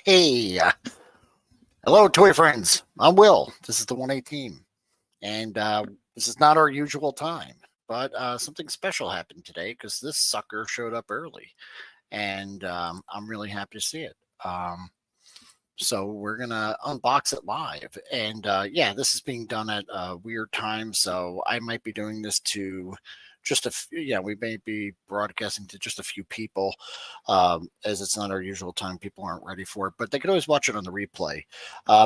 Hey, hello, toy friends. I'm Will. This is the 118, and this is not our usual time, but something special happened today because this sucker showed up early, and I'm really happy to see it. So we're gonna unbox it live, and yeah, this is being done at a weird time, so I might be doing this to just yeah, we may be broadcasting to just a few people, as it's not our usual time. People aren't ready for it, but they could always watch it on the replay.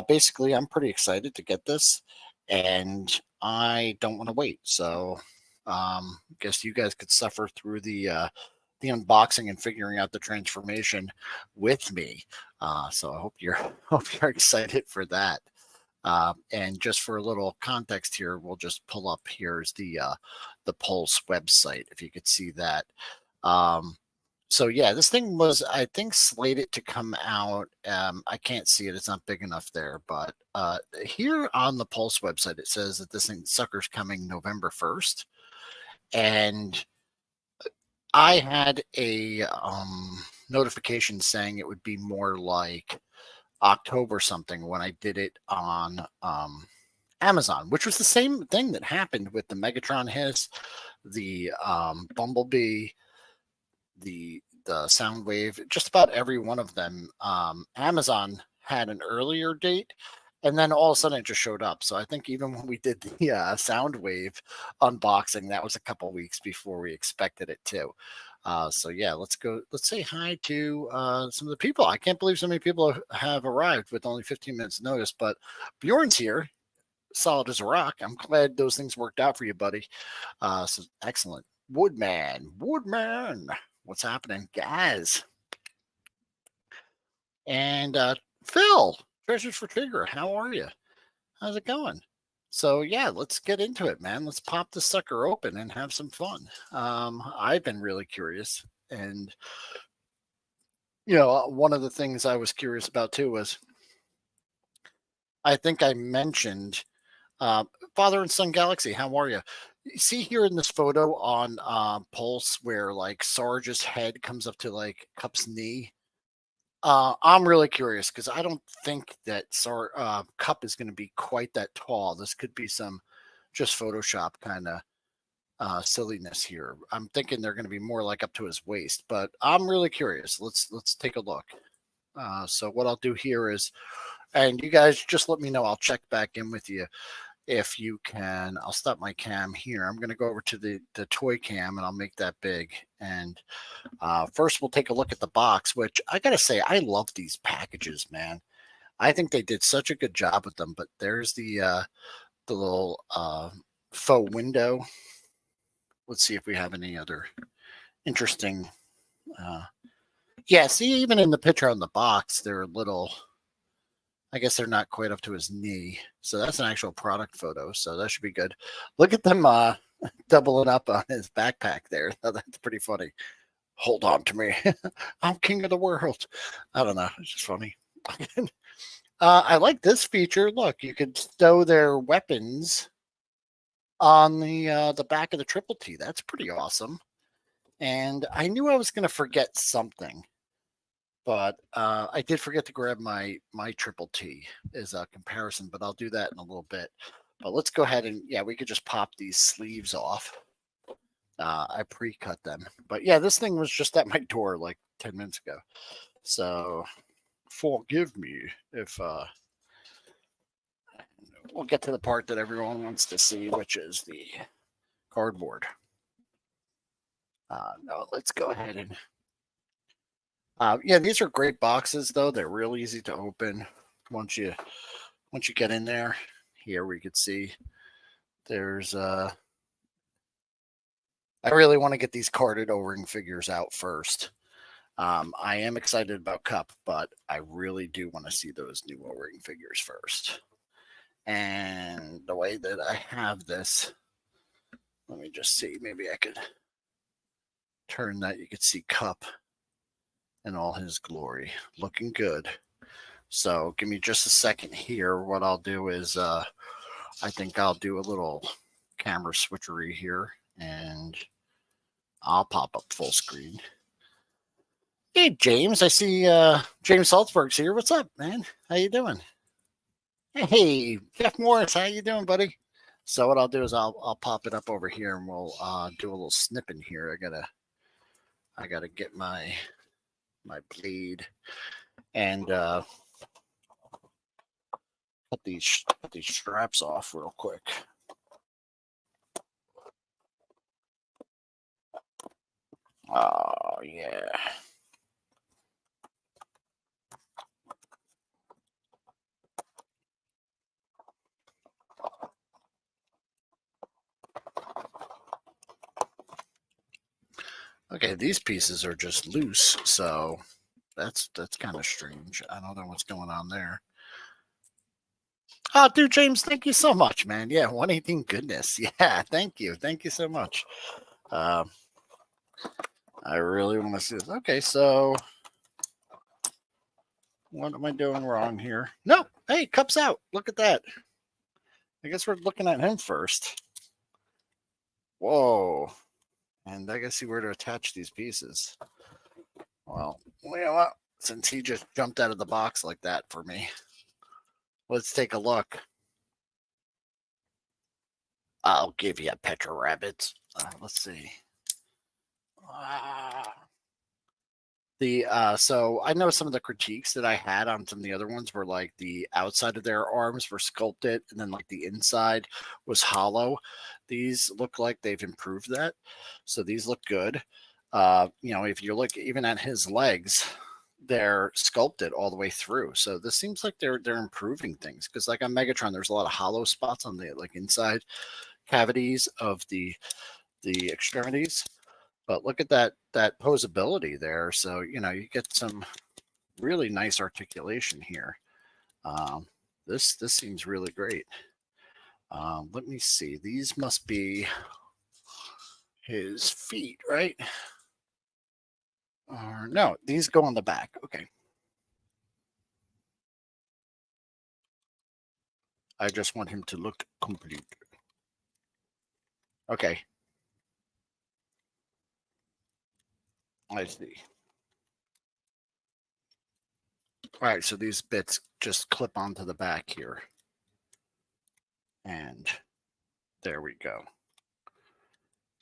Basically, I'm pretty excited to get this, and I don't want to wait. So, I guess you guys could suffer through the unboxing and figuring out the transformation with me. So I hope you're hope you're excited for that. And just for a little context here, we'll just pull up here's the Pulse website if you could see that. Um, so yeah, this thing was I think slated to come out. I can't see it; it's not big enough there. But here on the Pulse website, it says that this thing sucker's coming November 1st, and I had a notification saying it would be more like October something when I did it on Amazon, which was the same thing that happened with the Megatron Hiss, the Bumblebee, the Soundwave, just about every one of them. Amazon had an earlier date, and then all of a sudden it just showed up. So I think even when we did the Soundwave unboxing, that was a couple weeks before we expected it to. So yeah, let's go. Let's say hi to some of the people. I can't believe so many people have arrived with only 15 minutes notice. But Bjorn's here, solid as a rock. I'm glad those things worked out for you, buddy. So excellent. Woodman, what's happening, guys? And Phil, Treasures for Trigger, how are you? How's it going? So yeah, let's get into it, man. Let's pop the sucker open and have some fun. I've been really curious, and one of the things I was curious about too was I think I mentioned Father and Son Galaxy. How are you? See here in this photo on Pulse where like Sarge's head comes up to like Cup's knee. I'm really curious because I don't think that Cup is going to be quite that tall. This could be some just Photoshop kind of silliness here. I'm thinking they're going to be more like up to his waist, but I'm really curious. Let's take a look. So what I'll do here is, and you guys just let me know. I'll check back in with you if you can. I'll stop my cam here. I'm going to go over to the toy cam and I'll make that big. And first, we'll take a look at the box, which I got to say, I love these packages, man. I think they did such a good job with them. But there's the little faux window. Let's see if we have any other interesting. Uh, yeah, see, even in the picture on the box, they're little. I guess they're not quite up to his knee. So that's an actual product photo. So that should be good. Look at them doubling up on his backpack there. That's pretty funny. Hold on to me. I'm king of the world. I don't know. It's just funny. I like this feature. Look, you could stow their weapons on the back of the Triple T. That's pretty awesome. And I knew I was going to forget something, but I did forget to grab my Triple T as a comparison. But I'll do that in a little bit. But let's go ahead and we could just pop these sleeves off. I pre-cut them, but yeah, this thing was just at my door like 10 minutes ago. So forgive me if we'll get to the part that everyone wants to see, which is the cardboard. No, let's go ahead and yeah, these are great boxes though. They're real easy to open once you get in there. Here we could see there's I really want to get these carded O-ring figures out first. I am excited about Cup, but I really do want to see those new O-ring figures first. And the way that I have this, let me just see. Maybe I could turn that. You could see Cup in all his glory, looking good. So give me just a second here. What I'll do is, I think I'll do a little camera switchery here, and I'll pop up full screen. Hey, James. I see James Salzberg's here. What's up, man? How you doing? Hey, Jeff Morris. How you doing, buddy? So what I'll do is I'll pop it up over here and we'll do a little snipping here. I gotta get my blade and put these straps off real quick. Oh yeah. Okay, these pieces are just loose, so that's kind of strange. I don't know what's going on there. Oh, dude, James, thank you so much, man. Yeah, 118 goodness. Yeah, thank you. Thank you so much. Um, I really want to see this. Okay, so what am I doing wrong here? No, hey, Cup's out. Look at that. I guess we're looking at him first. Whoa. And I gotta see where to attach these pieces. Well, you know what? Since he just jumped out of the box like that for me, let's take a look. I'll give you a Petra Rabbits. Let's see. So I know some of the critiques that I had on some of the other ones were like the outside of their arms were sculpted and then like the inside was hollow. These look like they've improved that. So these look good. If you look even at his legs, they're sculpted all the way through. So this seems like they're improving things because like on Megatron, there's a lot of hollow spots on the like inside cavities of the extremities. But look at that posability there. So you get some really nice articulation here. This seems really great. Let me see. These must be his feet, right? Or no, these go on the back. Okay. I just want him to look complete. Okay. I see. All right, so these bits just clip onto the back here. And there we go.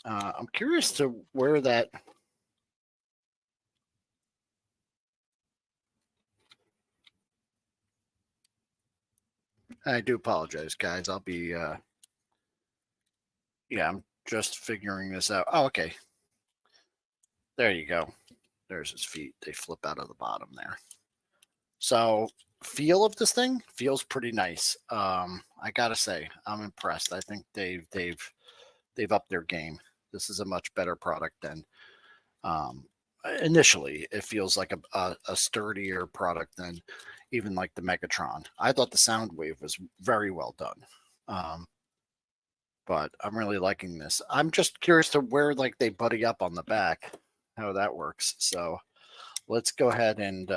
I'm curious to where that. I do apologize, guys. I'll be. Yeah, I'm just figuring this out. Oh, okay. There you go. There's his feet. They flip out of the bottom there. So feel of this thing feels pretty nice. I gotta say, I'm impressed. I think they've upped their game. This is a much better product than initially. It feels like a sturdier product than even like the Megatron. I thought the Soundwave was very well done. But I'm really liking this. I'm just curious to where like they buddy up on the back, how that works. So let's go ahead and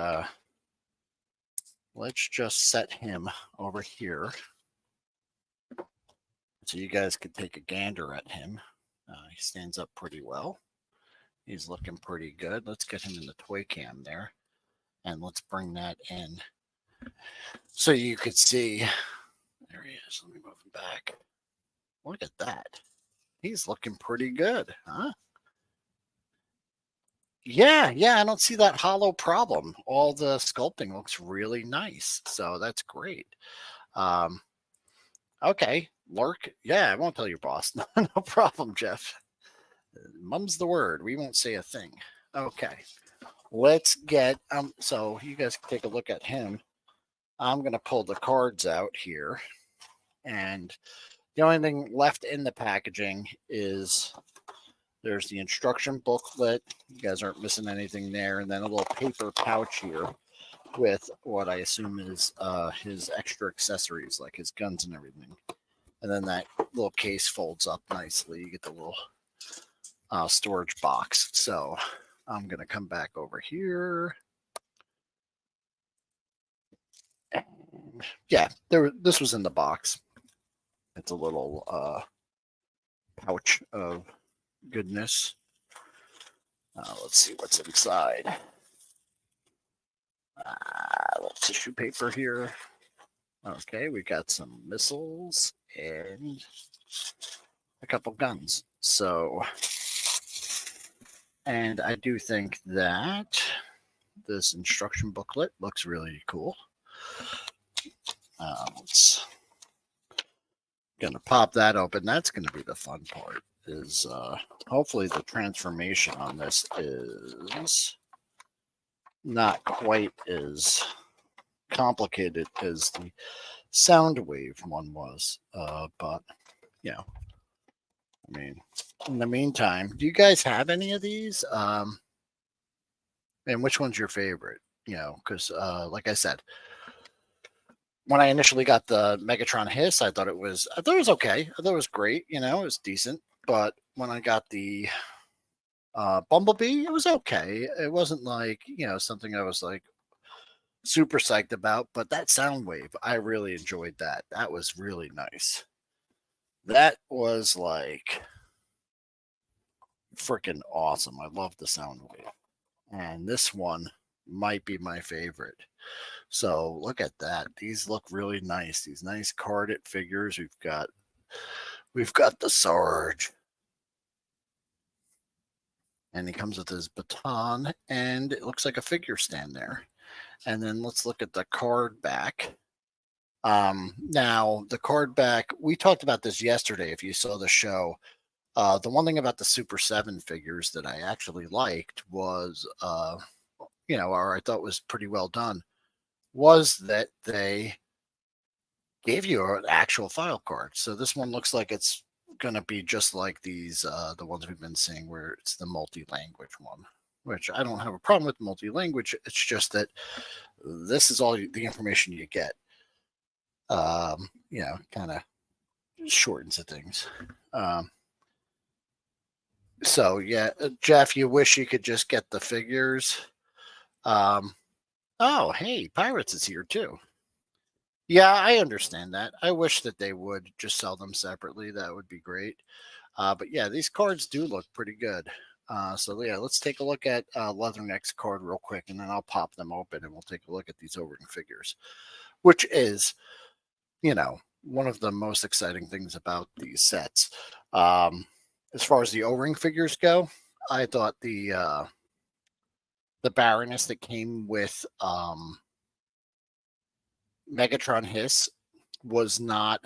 let's just set him over here so you guys could take a gander at him. He stands up pretty well. He's looking pretty good. Let's get him in the toy cam there, and let's bring that in so you could see. There he is. Let me move him back. Look at that. He's looking pretty good, huh? Yeah, I don't see that hollow problem. All the sculpting looks really nice, so that's great. Okay, Lurk. Yeah, I won't tell your boss. No problem, Jeff. Mum's the word. We won't say a thing. Okay, let's get so you guys can take a look at him. I'm gonna pull the cards out here, and the only thing left in the packaging is there's the instruction booklet. You guys aren't missing anything there. And then a little paper pouch here with what I assume is his extra accessories, like his guns and everything. And then that little case folds up nicely. You get the little storage box. So I'm going to come back over here. And yeah, this was in the box. It's a little pouch of goodness. Let's see what's inside. Tissue paper here. Okay, we got some missiles and a couple guns. So, and I do think that this instruction booklet looks really cool. Let's gonna pop that open. That's gonna be the fun part. Is hopefully the transformation on this is not quite as complicated as the Soundwave one was. But you know, I mean, in the meantime, do you guys have any of these? And which one's your favorite? You know, because like I said, when I initially got the Megatron Hiss, I thought it was okay. I thought it was great. You know, it was decent. But when I got the Bumblebee, it was okay. It wasn't like, you know, something I was like super psyched about. But that Soundwave, I really enjoyed that. That was really nice. That was like freaking awesome. I love the Soundwave. And this one might be my favorite. So look at that. These look really nice. These nice carded figures. We've got the Sarge. And he comes with his baton, and it looks like a figure stand there. And then let's look at the card back. Now the card back, we talked about this yesterday if you saw the show. The one thing about the Super 7 figures that I actually liked was, you know, or I thought was pretty well done, was that they gave you an actual file card. So this one looks like it's going to be just like these, the ones we've been seeing where it's the multi-language one, which I don't have a problem with multi-language. It's just that this is all the information you get. You know, kind of shortens the things. So yeah, Jeff, you wish you could just get the figures. Oh, hey, Pirates is here too. Yeah, I understand that. I wish that they would just sell them separately. That would be great. But yeah, these cards do look pretty good. So yeah, let's take a look at Leatherneck's card real quick, and then I'll pop them open and we'll take a look at these O-ring figures, which is, you know, one of the most exciting things about these sets. As far as the O-ring figures go, I thought the Baroness that came with Megatron Hiss was not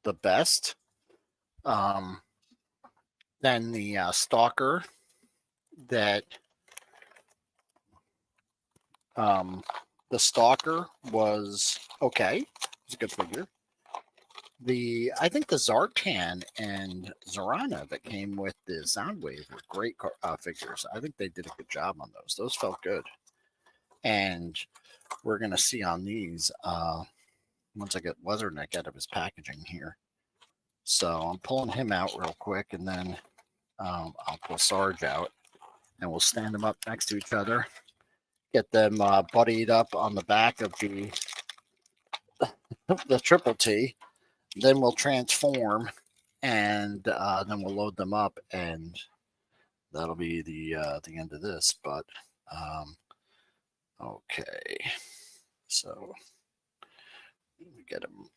the best. Then the Stalker that the Stalker was okay. It's a good figure. I think the Zartan and Zorana that came with the Soundwave were great figures. I think they did a good job on those. Those felt good. And we're going to see on these once I get Leatherneck out of his packaging here. So I'm pulling him out real quick, and then I'll pull Sarge out, and we'll stand them up next to each other. Get them buddied up on the back of the Triple T. Then we'll transform, and then we'll load them up, and that'll be the end of this. But okay, so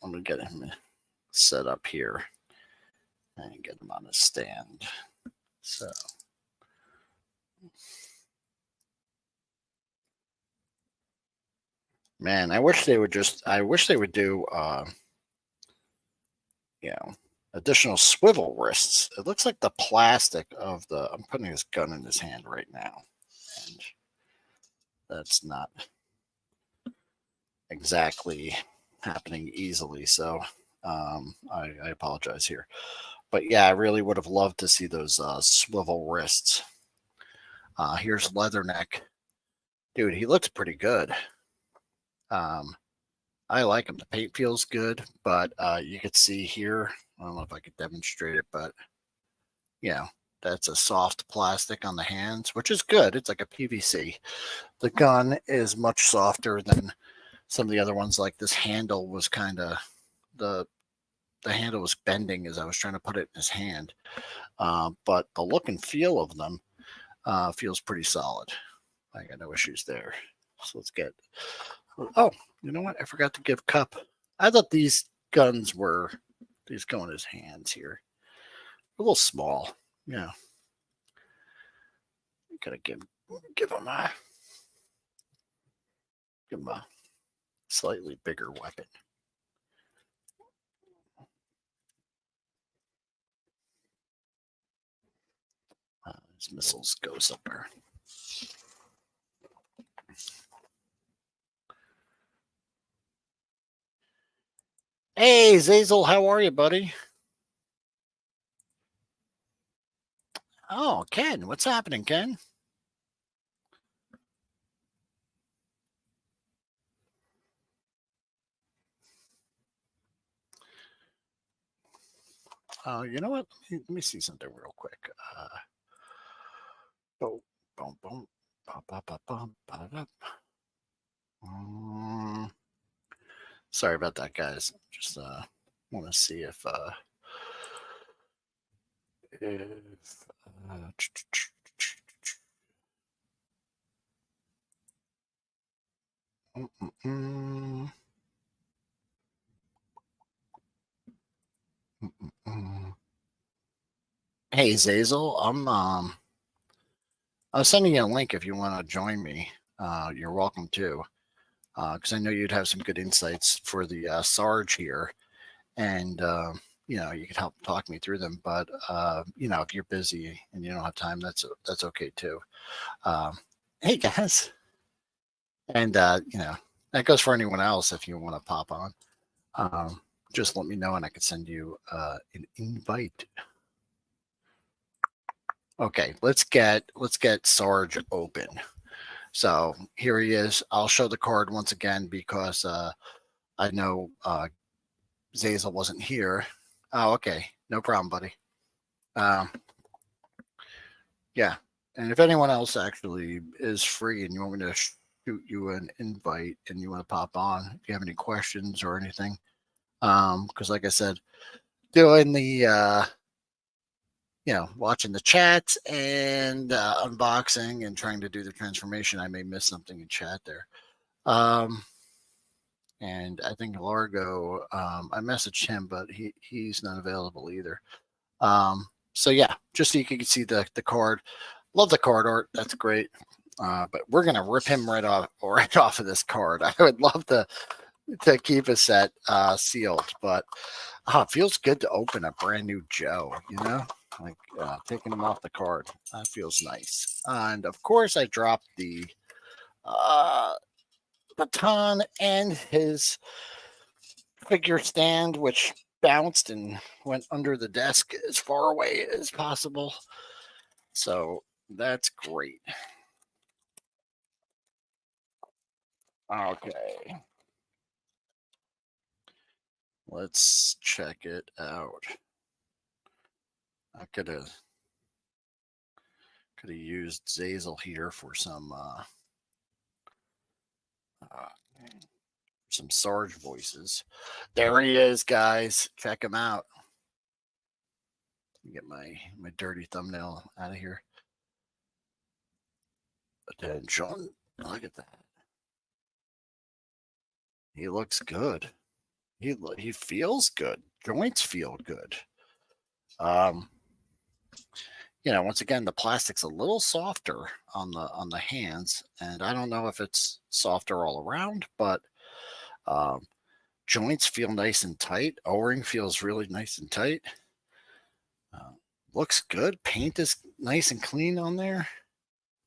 I'm gonna get him set up here and get him on a stand. So. Man, I wish they would do you know, additional swivel wrists. It looks like the plastic of I'm putting his gun in his hand right now, and that's not exactly happening easily. So I apologize here. But yeah, I really would have loved to see those swivel wrists. Here's Leatherneck. Dude, he looks pretty good. I like them. The paint feels good, but you could see here, I don't know if I could demonstrate it, but you know, that's a soft plastic on the hands, which is good. It's like a PVC. The gun is much softer than some of the other ones. Like this handle was kind of, the handle was bending as I was trying to put it in his hand. But the look and feel of them feels pretty solid. I got no issues there. So let's get. Oh, you know what? I forgot to give Kup. I thought these guns were. These go in his hands here. A little small. Yeah. Gotta give him a slightly bigger weapon. His missiles go somewhere. Hey, Zazel, how are you, buddy? Oh, Ken, what's happening, Ken? You know what? Let me see something real quick. Boom, boom, boom. Sorry about that, guys. Just want to see if Hey, Zazel, I was sending you a link if you want to join me. You're welcome to, because I know you'd have some good insights for the Sarge here, and you could help talk me through them. But if you're busy and you don't have time, that's okay too. Hey guys, and that goes for anyone else if you want to pop on. Just let me know, and I could send you an invite. Okay, let's get Sarge open. So here he is. I'll show the card once again because I know Zazel wasn't here. Oh, okay. No problem, buddy. Yeah. And if anyone else actually is free and you want me to shoot you an invite and you want to pop on, if you have any questions or anything, because like I said, doing the watching the chats and unboxing and trying to do the transformation, I may miss something in chat there. And I think Largo, I messaged him, but he's not available either. So yeah, just so you can see the card. Love the card art. That's great. But we're gonna rip him right off of this card. I would love to keep a set sealed, but it feels good to open a brand new Joe. Like taking him off the card. That feels nice. And of course, I dropped the baton and his figure stand, which bounced and went under the desk as far away as possible. So that's great. Okay. Let's check it out. I could have used Zazel here for some Sarge voices. There he is, guys. Check him out. Get my dirty thumbnail out of here. Attention. Look at that. He looks good. He feels good. Joints feel good. Once again, the plastic's a little softer on the hands, and I don't know if it's softer all around, but joints feel nice and tight. O-ring feels really nice and tight. Looks good. Paint is nice and clean on there.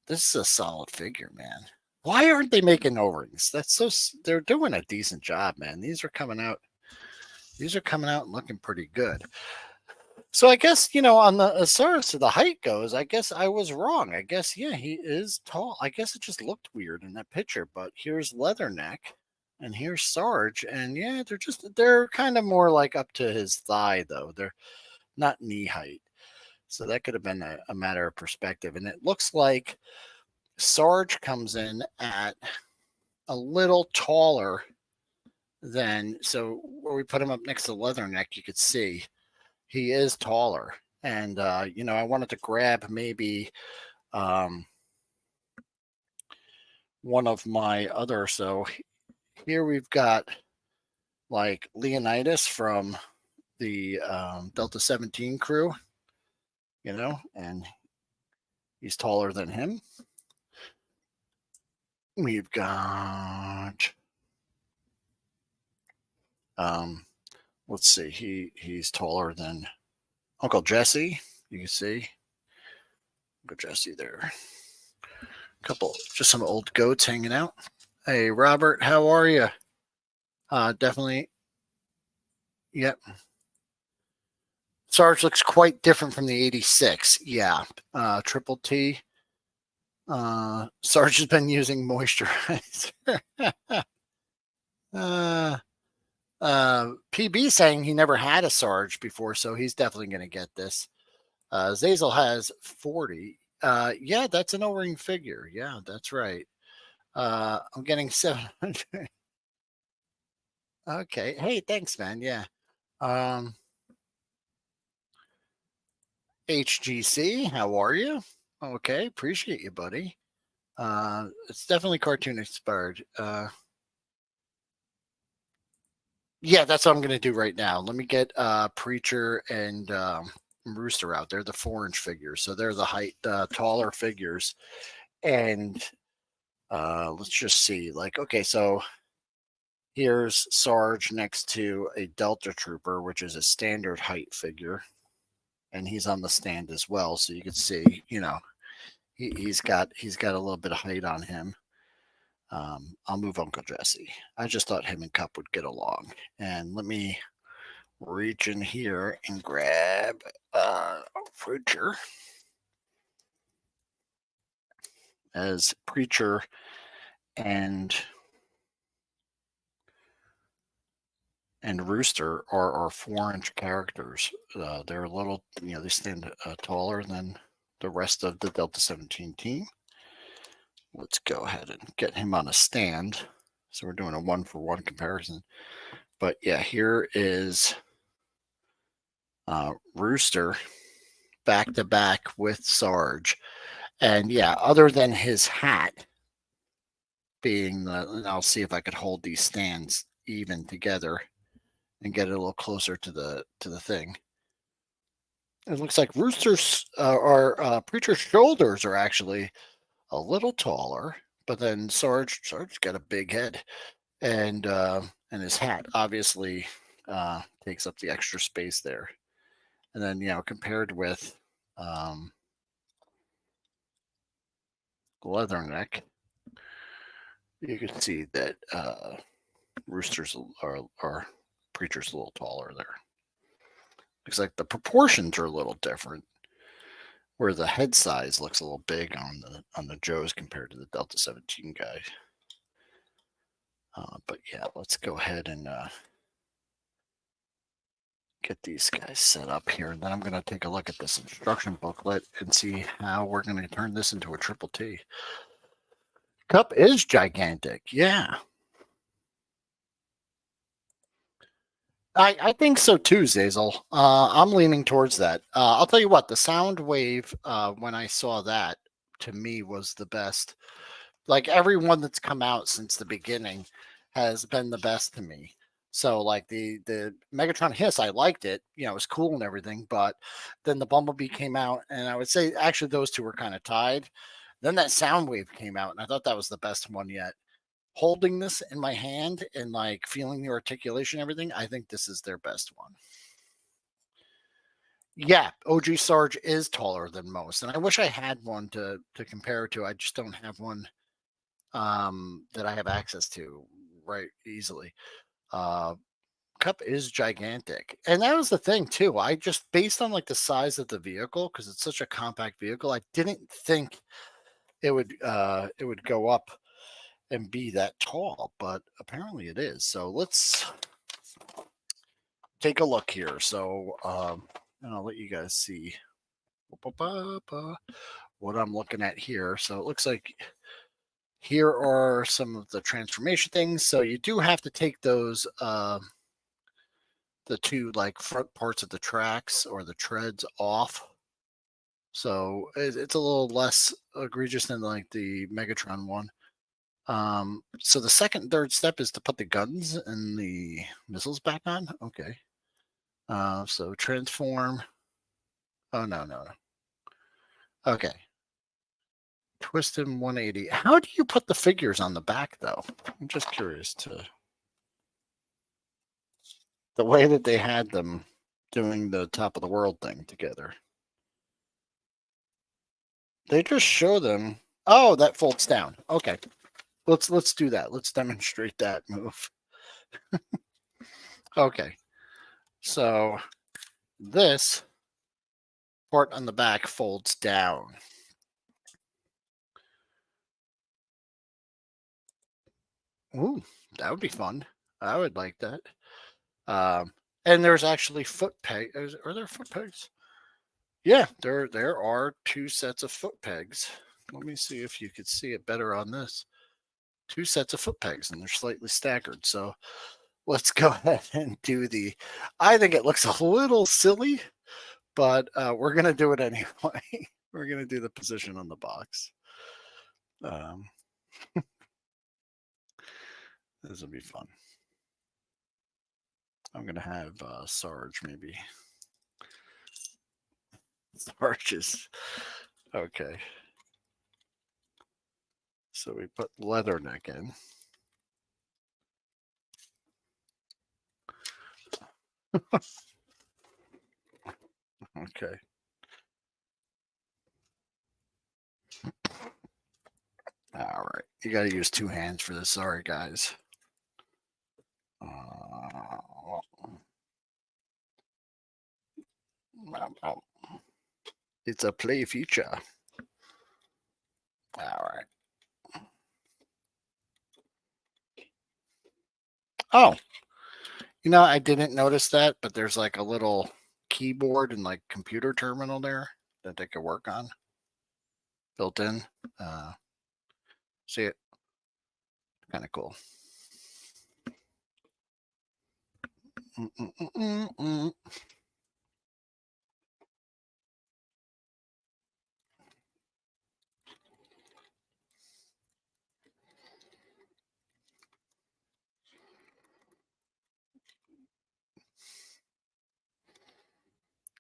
This is a solid figure, man. Why aren't they making O-rings? They're doing a decent job, man. These are coming out and looking pretty good. So I guess, on the as far as the height goes, I guess I was wrong. I guess, yeah, he is tall. I guess it just looked weird in that picture, but here's Leatherneck and here's Sarge. And yeah, they're kind of more like up to his thigh, though. They're not knee height. So that could have been a matter of perspective. And it looks like Sarge comes in at a little taller than, so where we put him up next to Leatherneck, you could see he is taller. And, I wanted to grab maybe one of my other. So here we've got like Leonidas from the Delta 17 crew, and he's taller than him. We've got, let's see, he's taller than Uncle Jesse. You can see Uncle Jesse there. Just some old goats hanging out. Hey, Robert, how are you? Definitely. Yep. Sarge looks quite different from the 86. Yeah. Triple T. Sarge has been using moisturizer. PB saying he never had a Sarge before, so he's definitely going to get this. Zazel has 40. Yeah, that's an O-ring figure. Yeah, that's right. I'm getting 700. Okay. Hey, thanks, man. Yeah. HGC, how are you? Okay, appreciate you, buddy. It's definitely cartoon inspired. Yeah, that's what I'm gonna do right now. Let me get Preacher and Rooster out. They're the 4-inch figures, so they're the height taller figures. And let's just see. Like, okay, so here's Sarge next to a Delta Trooper, which is a standard height figure, and he's on the stand as well. So you can see, he's got a little bit of height on him. I'll move Uncle Jesse. I just thought him and Kup would get along. And let me reach in here and grab Preacher. As Preacher and Rooster are 4-inch characters. They're a little, they stand taller than the rest of the Delta 17 team. Let's go ahead and get him on a stand. So we're doing a 1-for-1 comparison. But yeah, here is Rooster back to back with Sarge. And yeah, other than his hat being I'll see if I could hold these stands even together and get it a little closer to the thing. It looks like Rooster's or Preacher's shoulders are actually a little taller, but then Sarge's got a big head, and his hat obviously takes up the extra space there. And then compared with Leatherneck, you can see that Roosters are Preacher's a little taller there. Looks like the proportions are a little different, where the head size looks a little big on the Joes compared to the Delta 17 guy. But yeah, let's go ahead and get these guys set up here, and then I'm going to take a look at this instruction booklet and see how we're going to turn this into a Triple T. Kup is gigantic, yeah. I think so too, Zazel. I'm leaning towards that. I'll tell you what, the sound wave, when I saw that, to me was the best. Like everyone that's come out since the beginning has been the best to me. So like the Megatron Hiss, I liked it. It was cool and everything. But then the Bumblebee came out, and I would say actually those two were kind of tied. Then that sound wave came out, and I thought that was the best one yet. Holding this in my hand and like feeling the articulation, everything, I think this is their best one. Yeah, OG Sarge is taller than most, and I wish I had one to compare to. I just don't have one that I have access to right easily. Kup is gigantic, and that was the thing too. I just based on like the size of the vehicle, because it's such a compact vehicle, I didn't think it would go up and be that tall, but apparently it is. So let's take a look here. So and I'll let you guys see what I'm looking at here. So it looks like here are some of the transformation things. So you do have to take those the two like front parts of the tracks or the treads off. So it's a little less egregious than like the Megatron one. So the second and third step is to put the guns and the missiles back on. Okay. So transform. Oh, no. Okay. Twist him 180. How do you put the figures on the back, though? I'm just curious to the way that they had them doing the top of the world thing together. They just show them. Oh, that folds down. Okay. Let's do that. Let's demonstrate that move. Okay. So this part on the back folds down. Ooh, that would be fun. I would like that. And there's actually foot pegs. Are there foot pegs? Yeah, there are two sets of foot pegs. Let me see if you could see it better on this. Two sets of foot pegs, and they're slightly staggered. So let's go ahead and do the. I think it looks a little silly, but we're gonna do it anyway. We're gonna do the position on the box. This will be fun. I'm gonna have Sarge maybe. Sarge is okay. So we put Leatherneck in. Okay. All right. You got to use two hands for this. Sorry, guys. It's a play feature. All right. Oh, I didn't notice that, but there's like a little keyboard and like computer terminal there that they could work on built in. See it? Kind of cool.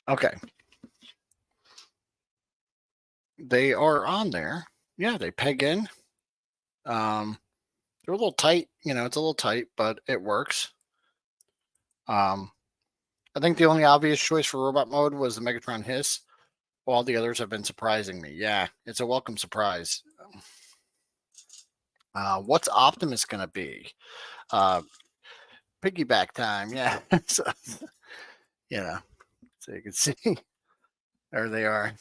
Okay. They are on there. Yeah, they peg in. They're a little tight. It's a little tight, but it works. I think the only obvious choice for robot mode was the Megatron Hiss. All the others have been surprising me. Yeah, it's a welcome surprise. What's Optimus going to be? Piggyback time. Yeah. So, so you can see. There they are.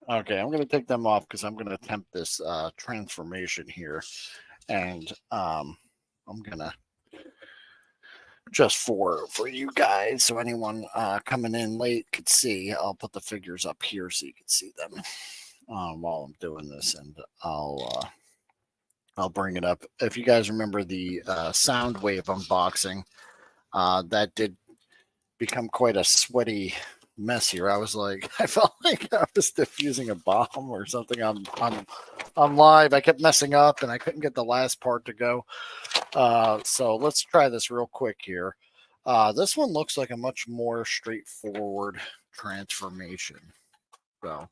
Okay, I'm going to take them off because I'm going to attempt this transformation here. And I'm going to, just for you guys, so anyone coming in late could see, I'll put the figures up here so you can see them while I'm doing this. And I'll bring it up. If you guys remember the Soundwave unboxing, that did become quite a sweaty mess here. I felt like I was diffusing a bomb or something on live. I kept messing up and I couldn't get the last part to go. So let's try this real quick here. This one looks like a much more straightforward transformation. So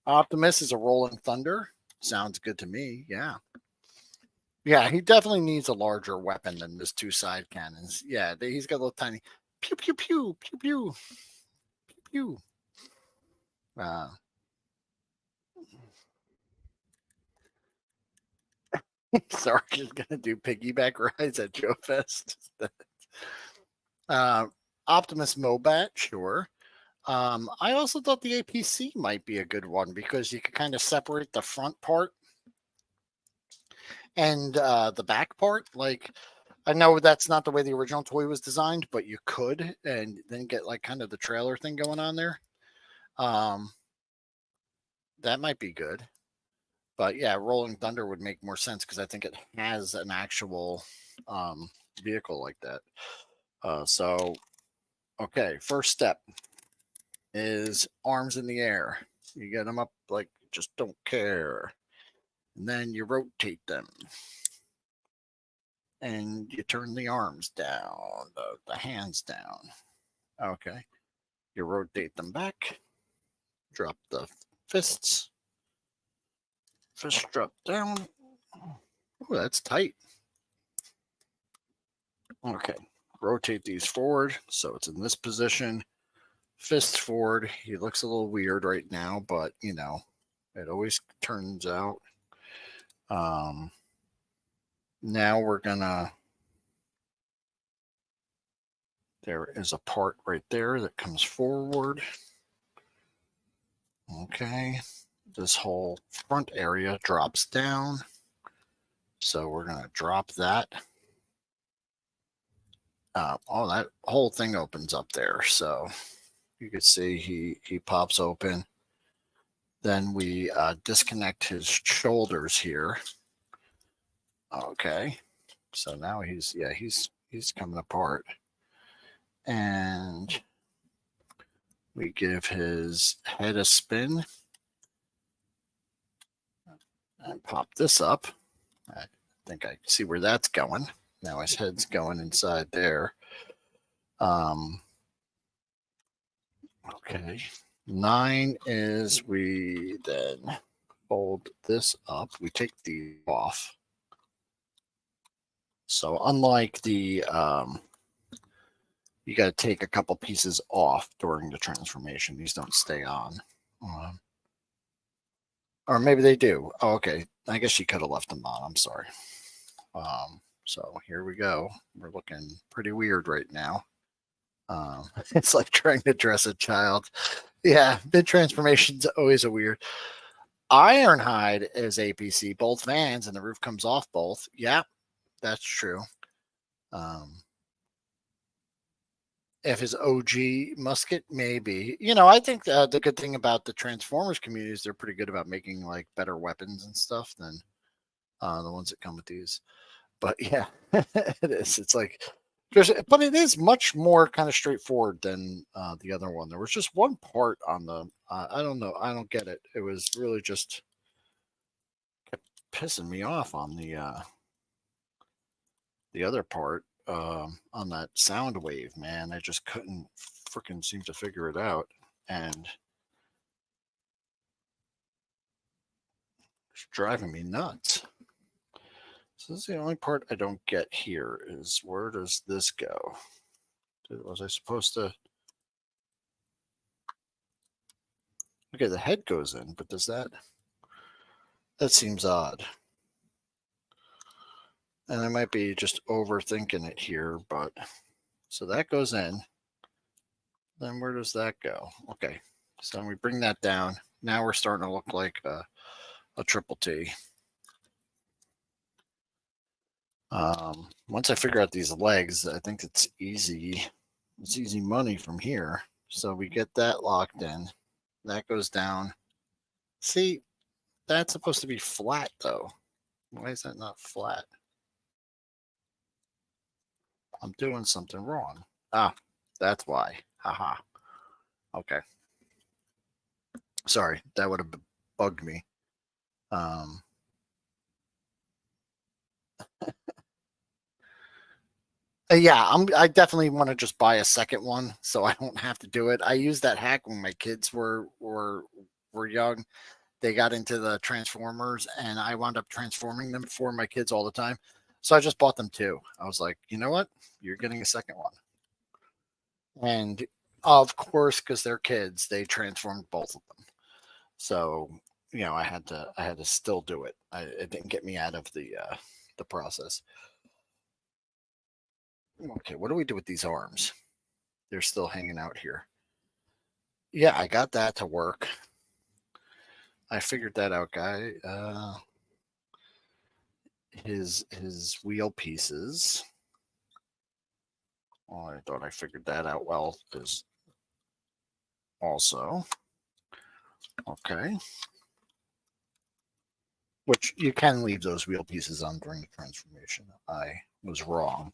Optimus is a rolling thunder. Sounds good to me. Yeah. Yeah, he definitely needs a larger weapon than his two side cannons. Yeah, he's got a little tiny pew pew pew pew pew pew. Sarge is gonna do piggyback rides at Joe Fest. Optimus Mobat, sure. I also thought the APC might be a good one because you could kind of separate the front part and the back part. Like, I know that's not the way the original toy was designed, but you could, and then get like kind of the trailer thing going on there. That might be good. But yeah, Rolling Thunder would make more sense because I think it has an actual vehicle like that. So, okay, first step is arms in the air. You get them up like just don't care. And then you rotate them. And you turn the arms down, the hands down. Okay. You rotate them back. Drop the fists. Fist drop down. Oh, that's tight. Okay. Rotate these forward so it's in this position. Fist forward. He looks a little weird right now, but you know, it always turns out. Now we're gonna, there is a part right there that comes forward. Okay. This whole front area drops down. So we're gonna drop that. Oh, that whole thing opens up there. So you can see he pops open. Then we disconnect his shoulders here. Okay. So now he's coming apart. And we give his head a spin and pop this up. I think I see where that's going. Now his head's going inside there. Okay. 9 is we then fold this up. We take the off. So unlike the, you got to take a couple pieces off during the transformation. These don't stay on. Or maybe they do. Oh, okay. I guess she could have left them on. I'm sorry. So here we go. We're looking pretty weird right now. It's like trying to dress a child. Yeah, mid transformation's always a weird. Ironhide is APC, both fans, and the roof comes off both. Yeah, that's true. If his OG musket, maybe. You know, I think the good thing about the Transformers community is they're pretty good about making like better weapons and stuff than the ones that come with these. But yeah, it is. It's like, but it is much more kind of straightforward than the other one. There was just one part on the, I don't know, I don't get it. It was really just kept pissing me off on the other part on that sound wave, man. I just couldn't freaking seem to figure it out, and it's driving me nuts. So this is the only part I don't get here is where does this go? Was I supposed to? Okay, the head goes in, but does that? That seems odd. And I might be just overthinking it here, but so that goes in. Then where does that go? Okay, so we bring that down. Now we're starting to look like a triple T. Once I figure out these legs, I think it's easy. It's easy money from here. So we get that locked in. That goes down. See, that's supposed to be flat though. Why is that not flat? I'm doing something wrong. Ah, that's why. Haha. Okay. Sorry, that would have bugged me. Yeah, I definitely want to just buy a second one so I don't have to do it. I used that hack when my kids were young. They got into the Transformers, and I wound up transforming them for my kids all the time. So I just bought them two. I was like, you know what? You're getting a second one. And of course, because they're kids, they transformed both of them. So you know, I had to still do it. It didn't get me out of the process. Okay, what do we do with these arms? They're still hanging out here. Yeah, I got that to work. I figured that out, guy. His wheel pieces. Oh, I thought I figured that out well. Is also okay. Which you can leave those wheel pieces on during the transformation. I was wrong.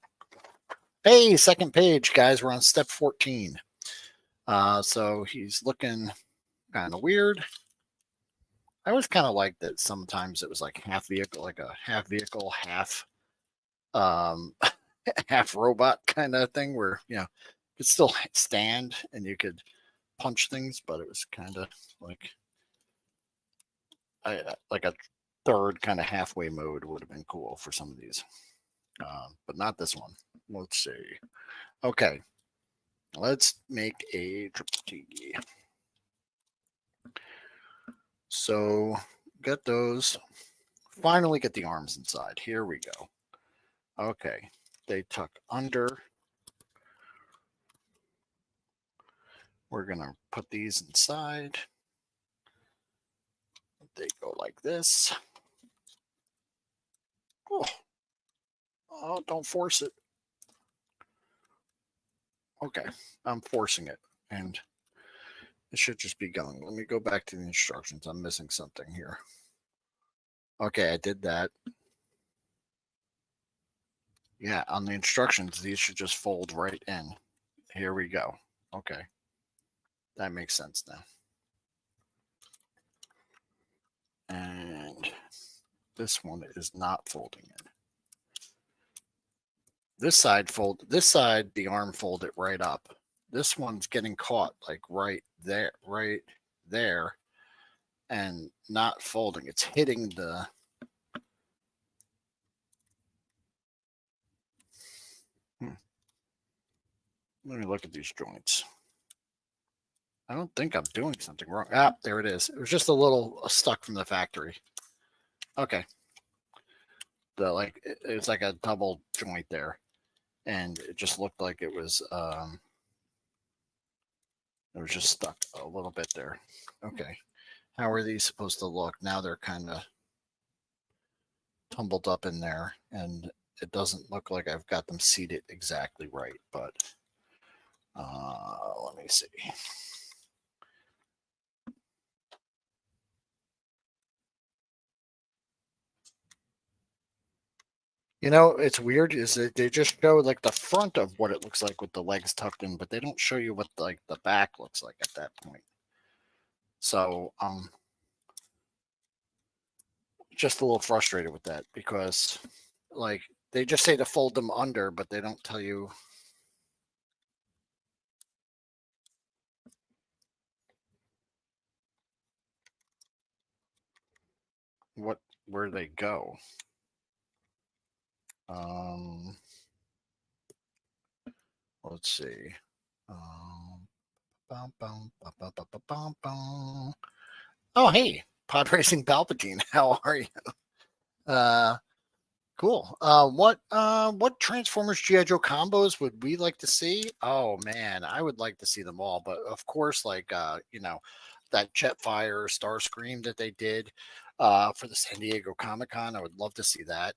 Hey, second page, guys. We're on step 14. So he's looking kind of weird. I always kind of liked that sometimes it was like half vehicle, like a half vehicle, half um half robot kind of thing where, you could still stand and you could punch things, but it was kind of like like a third kind of halfway mode would have been cool for some of these, but not this one. Let's see. Okay, let's make a triple T. So get those. Finally get the arms inside. Here we go. Okay, they tuck under. We're gonna put these inside. They go like this. Oh, oh, don't force it. Okay, I'm forcing it, and it should just be going. Let me go back to the instructions. I'm missing something here. Okay, I did that. Yeah, on the instructions, these should just fold right in. Here we go. Okay, that makes sense now. And this one is not folding in. This side, the arm fold it right up. This one's getting caught like right there, and not folding. It's hitting the. Let me look at these joints. I don't think I'm doing something wrong. Ah, there it is. It was just a little stuck from the factory. Okay. It's like a double joint there, and it just looked like it was just stuck a little bit there. Okay. How are these supposed to look? Now they're kind of tumbled up in there, and it doesn't look like I've got them seated exactly right, but let me see. It's weird is that they just show like the front of what it looks like with the legs tucked in, but they don't show you what like the back looks like at that point. So just a little frustrated with that because like they just say to fold them under, but they don't tell you where they go. Let's see. Oh, hey, Pod Racing Palpatine. How are you? Cool. What Transformers GI Joe combos would we like to see? Oh man, I would like to see them all, but of course, like that Jetfire Starscream that they did for the San Diego Comic Con, I would love to see that.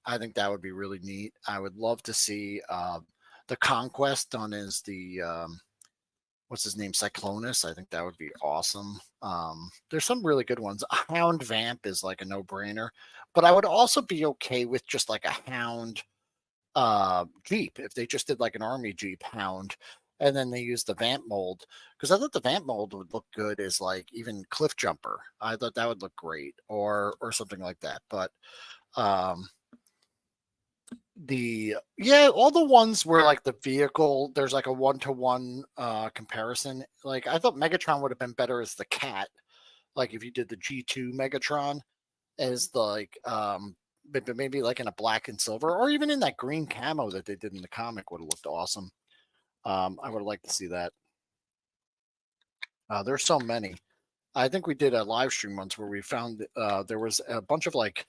I think that would be really neat. I would love to see the Conquest done as the what's his name, Cyclonus. I think that would be awesome. There's some really good ones. A Hound Vamp is like a no-brainer, but I would also be okay with just like a Hound Jeep if they just did like an Army Jeep Hound, and then they used the Vamp mold because I thought the Vamp mold would look good as like even Cliff Jumper. I thought that would look great, or something like that. But um, all the ones where like the vehicle there's like a one-to-one comparison. Like I thought Megatron would have been better as the cat, like if you did the G2 Megatron as the like maybe like in a black and silver or even in that green camo that they did in the comic would have looked awesome. I would have liked to see that. There's so many. I think we did a live stream once where we found there was a bunch of like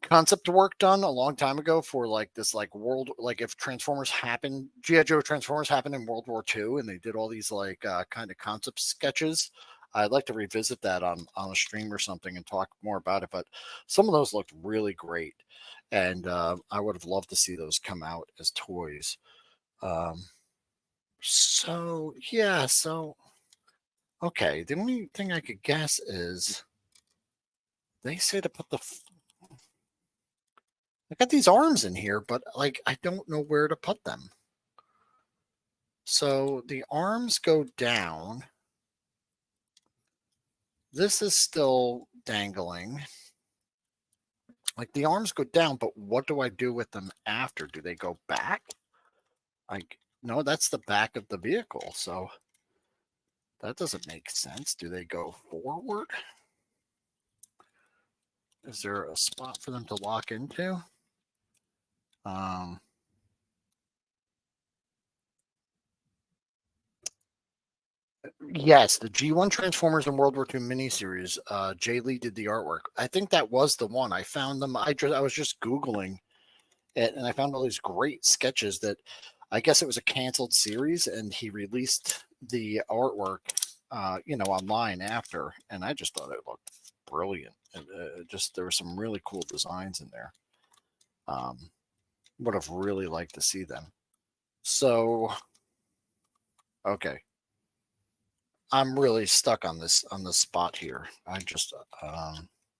concept work done a long time ago for like this like world, like if Transformers happened, GI Joe Transformers happened in World War II, and they did all these like kind of concept sketches. I'd like to revisit that on a stream or something and talk more about it. But some of those looked really great, and I would have loved to see those come out as toys. So yeah, so okay. The only thing I could guess is they say to put the I got these arms in here, but like I don't know where to put them. So the arms go down. this is still dangling. Like the arms go down, but what do I do with them after? Do they go back? Like, no, that's the back of the vehicle. So that doesn't make sense. Do they go forward? Is there a spot for them to lock into? Yes, the G1 Transformers in World War II miniseries. Jay Lee did the artwork. I think that was the one. I found them. I was just Googling it, and I found all these great sketches that I guess it was a canceled series, and he released the artwork, online after, and I just thought it looked brilliant. And just there were some really cool designs in there. Would have really liked to see them. So, okay, I'm really stuck on this spot here. I just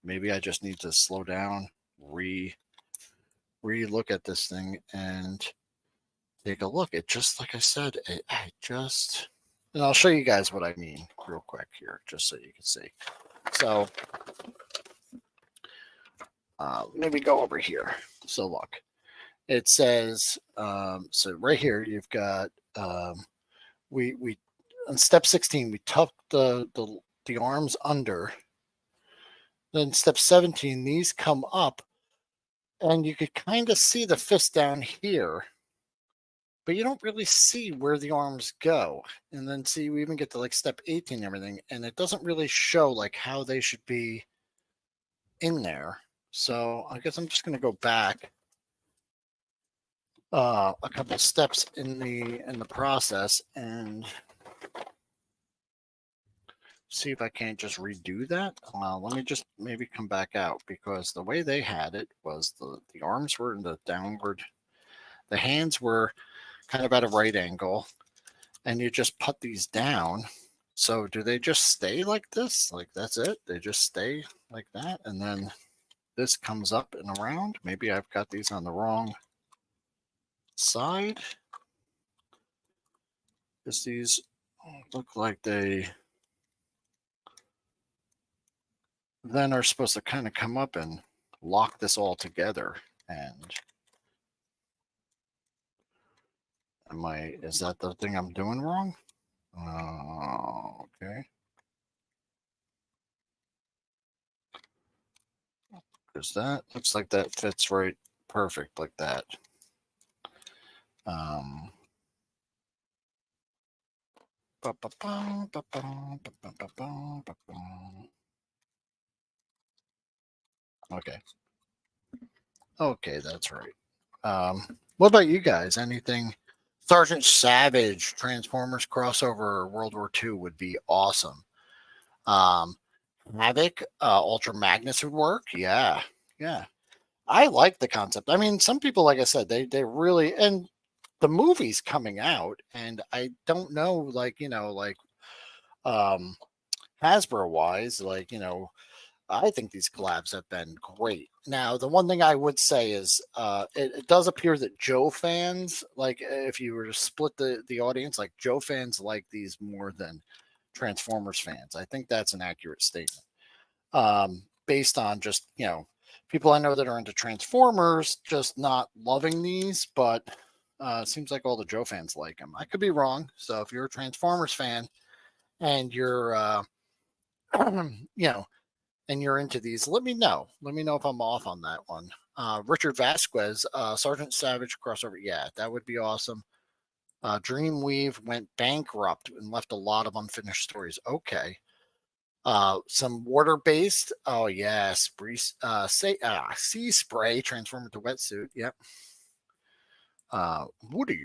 maybe I just need to slow down, re-look at this thing and take a look. It just like I said, and I'll show you guys what I mean real quick here, just so you can see. So maybe go over here. So look, it says so right here you've got we on step 16 we tuck the arms under. Then step 17, these come up, and you could kind of see the fist down here, but you don't really see where the arms go. And then see, we even get to like step 18 and everything, and it doesn't really show like how they should be in there. So I guess I'm just going to go back a couple steps in the process and see if I can't just redo that. Let me just maybe come back out, because the way they had it was the arms were in the downward, the hands were kind of at a right angle, and you just put these down. So do they just stay like this? Like that's it? They just stay like that, and then this comes up and around? Maybe I've got these on the wrong side. Because these look like they then are supposed to kind of come up and lock this all together. And is that the thing I'm doing wrong? Okay. Because that looks like that fits right perfect like that. Okay. Okay, that's right. What about you guys? Anything? Sergeant Savage Transformers crossover World War II would be awesome. Havoc, Ultra Magnus would work. Yeah, yeah. I like the concept. I mean, some people, like I said, they really, and the movie's coming out, and I don't know, like Hasbro wise, I think these collabs have been great. Now, the one thing I would say is it does appear that Joe fans, like if you were to split the audience, like Joe fans like these more than Transformers fans. I think that's an accurate statement. Based on just, people I know that are into Transformers just not loving these, but it seems like all the Joe fans like them. I could be wrong. So if you're a Transformers fan and you're, and you're into these, let me know. Let me know if I'm off on that one. Richard Vasquez, Sergeant Savage crossover. Yeah, that would be awesome. Dreamweave went bankrupt and left a lot of unfinished stories. Okay. Some water-based. Oh yeah, sea spray transform into wetsuit. Yep. Woody.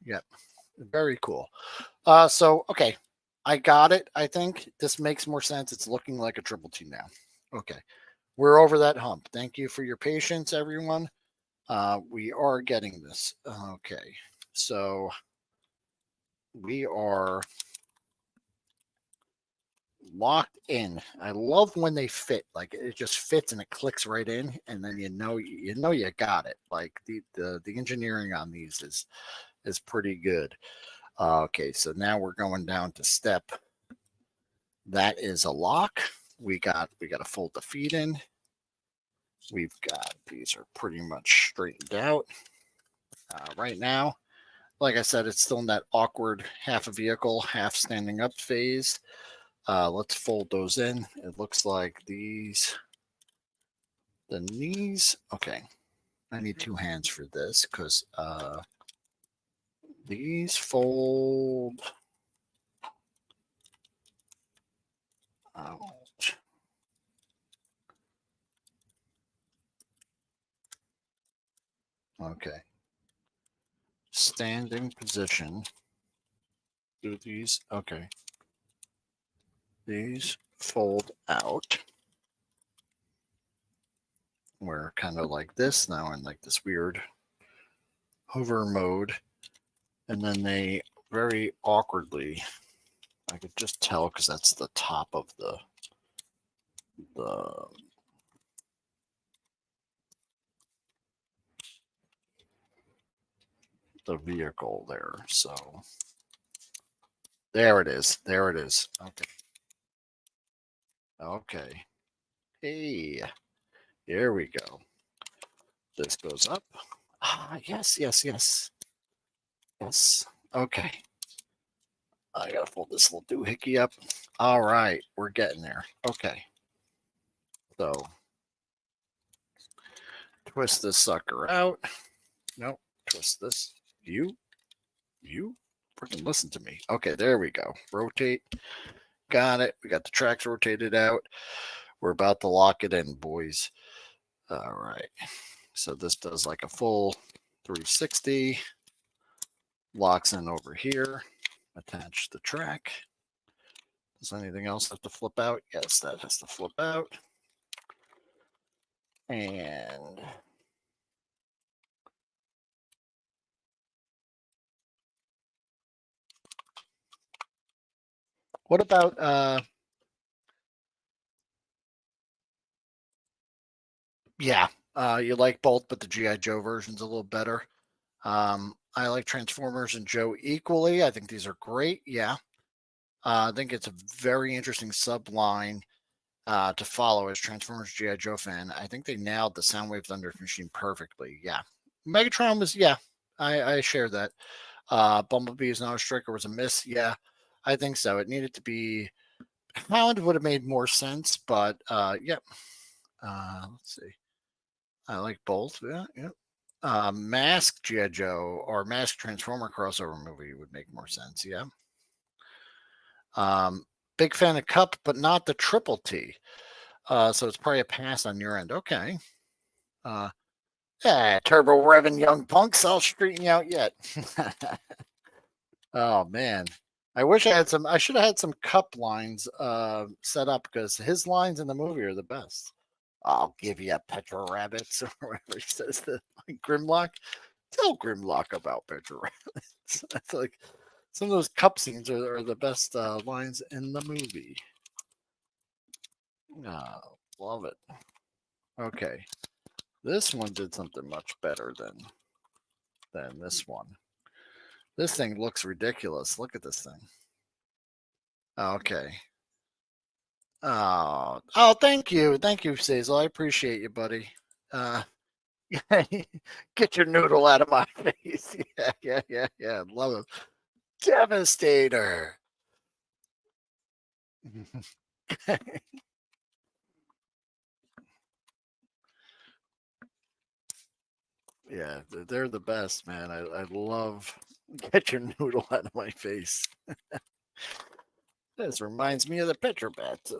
Yep. Very cool. So okay, I got it. I think this makes more sense. It's looking like a Triple T now. Okay, we're over that hump. Thank you for your patience, everyone. We are getting this. Okay, so we are locked in. I love when they fit. Like it just fits and it clicks right in, and then you got it. Like the engineering on these is pretty good. Okay, so now we're going down to step. That is a lock. we got to fold the feet in. We've got, these are pretty much straightened out. Right now, like I said, it's still in that awkward half a vehicle, half standing up phase. Let's fold those in. It looks like the knees. Okay, I need two hands for this because these fold out. Okay. Standing position. Do these, okay. These fold out. We're kind of like this now in like this weird hover mode. And then they very awkwardly, I could just tell because that's the top of the vehicle there. So there it is. There it is. Okay. Okay. Hey, there we go. This goes up. Ah, yes, yes, yes. Yes. Okay. I gotta fold this little doohickey up. All right, we're getting there. Okay. So twist this sucker out. Nope. Twist this. You freaking listen to me. Okay, there we go. Rotate. Got it. We got the tracks rotated out. We're about to lock it in, boys. All right. So this does like a full 360. Locks in over here. Attach the track. Does anything else have to flip out? Yes, that has to flip out. And what about yeah, you like both, but the G.I. Joe version's a little better. I like Transformers and Joe equally. I think these are great. Yeah. I think it's a very interesting subline to follow as Transformers G.I. Joe fan. I think they nailed the Soundwave Thunder Machine perfectly. Yeah. Megatron was, yeah, I share that. Bumblebee's Nose Striker was a miss. Yeah, I think so. It needed to be, Hound would have made more sense, but yeah. Let's see. I like both. Yeah, yeah. Mask G.I. Joe or Mask Transformer crossover movie would make more sense. Yeah. Big fan of Kup, but not the Triple T. So it's probably a pass on your end. Okay. Yeah, turbo revving young punks. I'll straighten you out yet. Oh man. I wish I had some. I should have had some Kup lines set up because his lines in the movie are the best. I'll give you a Petro Rabbits or whatever he says to Grimlock. Tell Grimlock about Petro Rabbits. That's like some of those Kup scenes are the best lines in the movie. Oh, love it. Okay. This one did something much better than this one. This thing looks ridiculous. Look at this thing. Okay. Oh, thank you, Sazel. I appreciate you, buddy. Get your noodle out of my face. Yeah. Love it. Devastator. Yeah, they're the best, man. I love get your noodle out of my face. This reminds me of the Petrobat.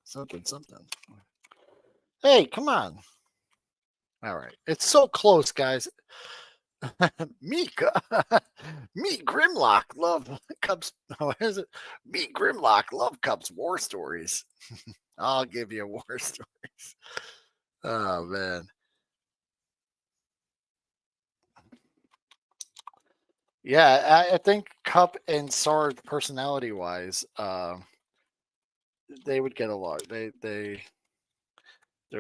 Something. Hey, come on. All right. It's so close, guys. Me Grimlock love Cubs. What is it? Me Grimlock love Cubs war stories. I'll give you war stories. Oh man. Yeah, I think Cup and Sard personality wise, they would get along. They're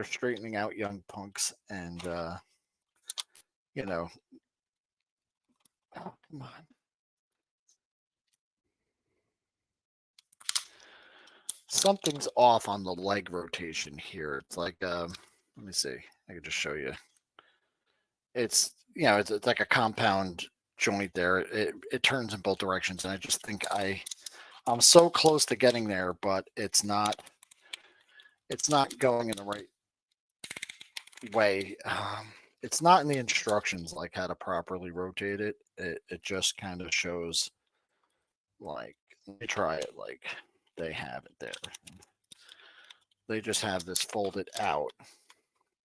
straightening out young punks and you know, oh, come on. something's off on the leg rotation here. It's like, let me see. I can just show you. It's, you know, it's like a compound joint there. It turns in both directions, and I just think I'm so close to getting there, but it's not going in the right way. It's not in the instructions, like how to properly rotate it. It just kind of shows, like, let me try it, like they have it there. They just have this folded out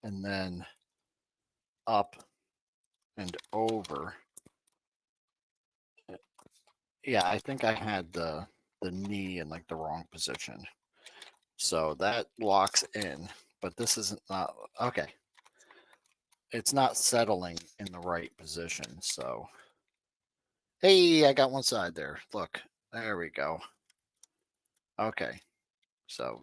and then up and over. Yeah, I think I had the knee in like the wrong position. So that locks in, but this isn't not okay. It's not settling in the right position. So hey, I got one side there. Look, there we go. Okay. So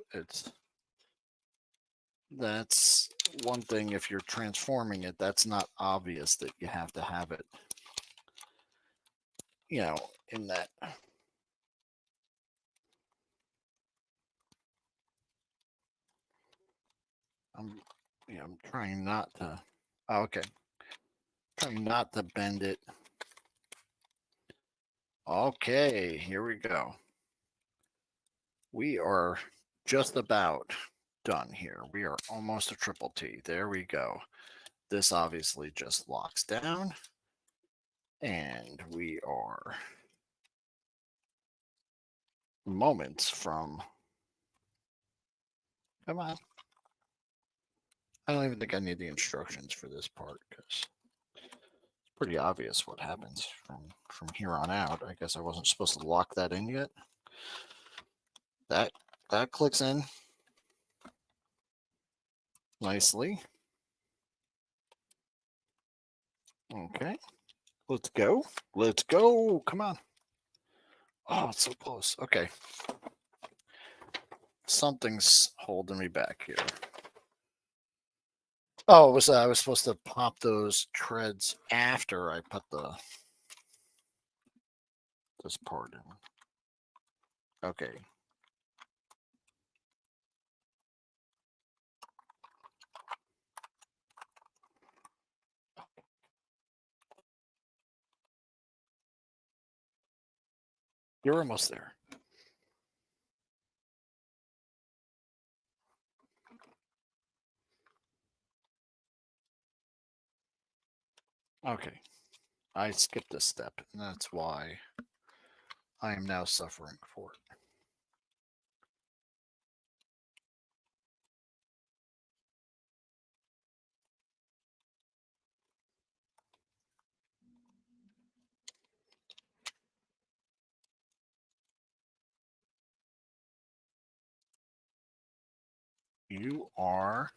that's one thing. If you're transforming it, that's not obvious that you have to have it, you know, in that. I'm trying not to. Oh, okay. Trying not to bend it. Okay, here we go. We are just about done here. We are almost a triple T. There we go. This obviously just locks down. And we are moments from. Come on. I don't even think I need the instructions for this part because it's pretty obvious what happens from here on out. I guess I wasn't supposed to lock that in yet. That clicks in nicely. Okay. Let's go. Let's go. Come on. Oh, it's so close. Okay. Something's holding me back here. Oh, it was I was supposed to pop those treads after I put this part in. Okay. You're almost there. Okay. I skipped a step, and that's why I am now suffering for it. You are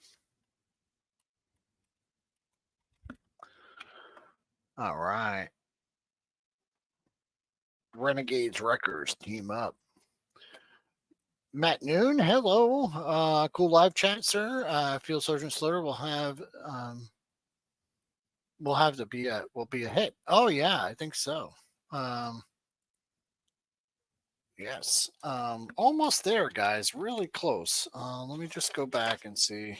all right. Renegades Wreckers team up. Matt Noon, hello. Cool live chat, sir. Field Sergeant Slaughter will have to be a hit. Oh yeah, I think so. Yes. Almost there, guys. Really close. Let me just go back and see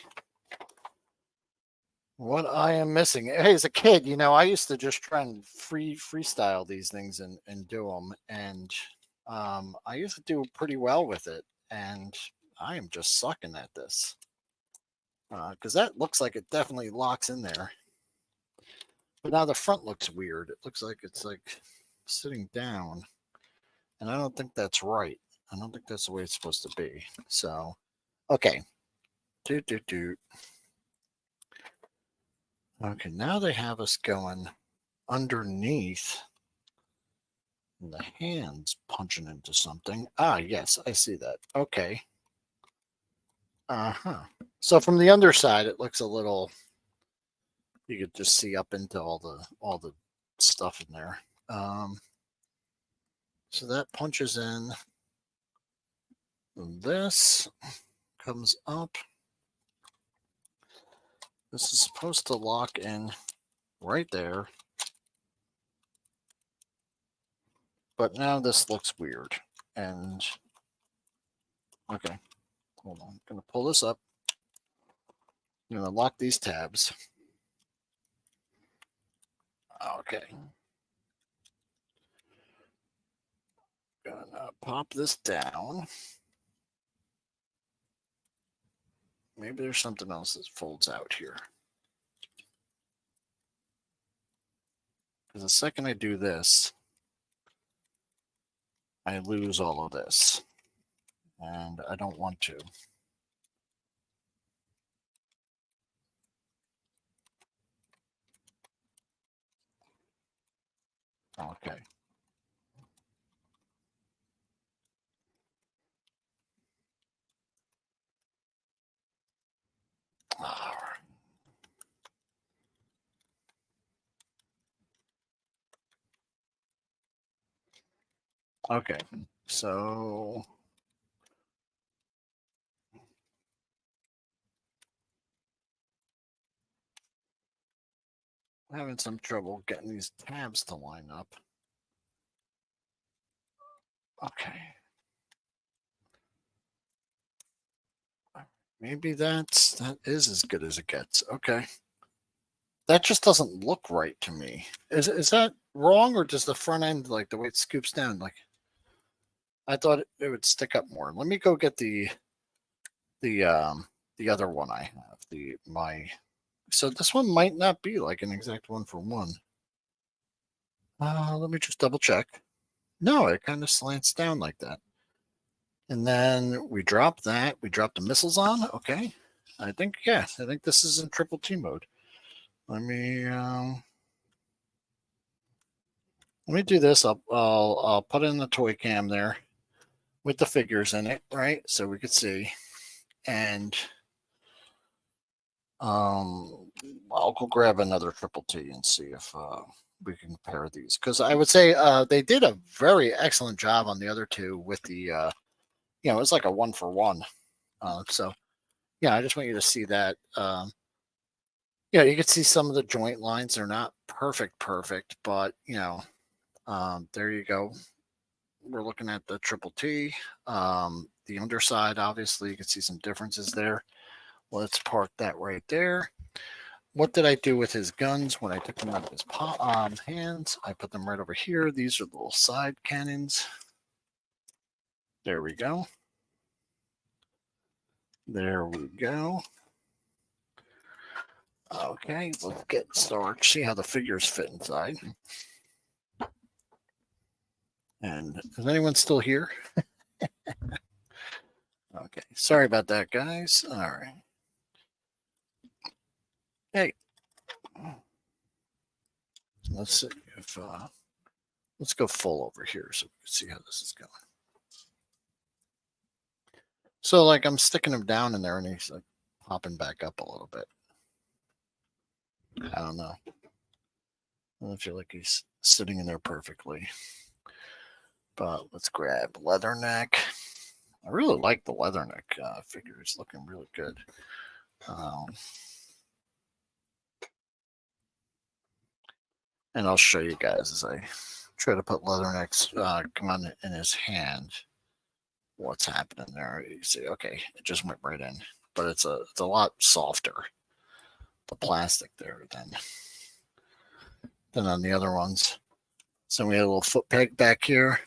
what I am missing. Hey, as a kid, I used to just try and freestyle these things and do them, and I used to do pretty well with it. And I am just sucking at this because that looks like it definitely locks in there. But now the front looks weird. It looks like it's like sitting down, and I don't think that's right. I don't think that's the way it's supposed to be. So, okay. Do. Okay, now they have us going underneath and the hands punching into something. Ah, yes, I see that. Okay. Uh-huh. So from the underside, it looks a little, you could just see up into all the stuff in there. So that punches in. And this comes up. This is supposed to lock in right there. But now this looks weird. And Okay, hold on. I'm going to pull this up. I'm going to lock these tabs. Okay. Gonna pop this down. Maybe there's something else that folds out here. Because the second I do this, I lose all of this. And I don't want to. Okay. All right. Okay, so I'm having some trouble getting these tabs to line up. Okay. Maybe that is as good as it gets. Okay. That just doesn't look right to me. Is that wrong, or does the front end, like the way it scoops down, like I thought it would stick up more? Let me go get the other one I have. So this one might not be like an exact one for one. Let me just double check. No, it kind of slants down like that. And then we drop that. We drop the missiles on. Okay. I think this is in triple T mode. Let me do this. I'll put in the toy cam there with the figures in it, right? So we could see. And I'll go grab another triple T and see if we can compare these, because I would say they did a very excellent job on the other two with the it's like a 1-for-1. So yeah, I just want you to see that. Yeah, you can see some of the joint lines. They're not perfect, but there you go. We're looking at the triple T. The underside, obviously, you can see some differences there. Let's park that right there. What did I do with his guns when I took them out of his hands? I put them right over here. These are the little side cannons. There we go. There we go. Okay, let's get started. See how the figures fit inside. And is anyone still here? Okay, sorry about that, guys. All right. Hey, let's see if let's go full over here so we can see how this is going. So, like, I'm sticking him down in there, and he's like popping back up a little bit. I don't know. I don't feel like he's sitting in there perfectly. But let's grab Leatherneck. I really like the Leatherneck figure. It's looking really good. And I'll show you guys as I try to put Leatherneck's gun in his hand. What's happening there? You see, okay, it just went right in, but it's a lot softer, the plastic there than on the other ones. So we had a little foot peg back here.